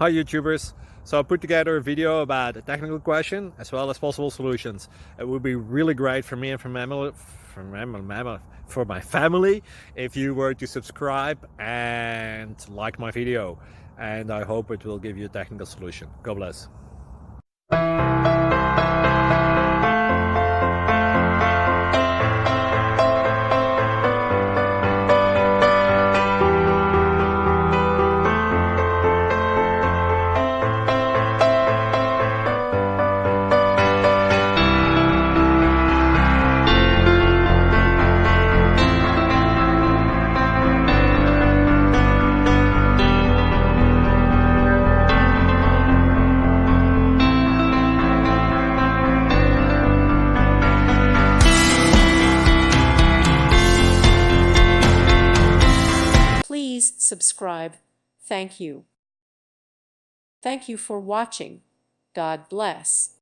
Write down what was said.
Hi YouTubers! So I put together a video about a technical question as well as possible solutions. It would be really great for me and for my family if you were to subscribe and like my video. And I hope it will give you a technical solution. God bless. Please subscribe. Thank you. Thank you for watching. God bless.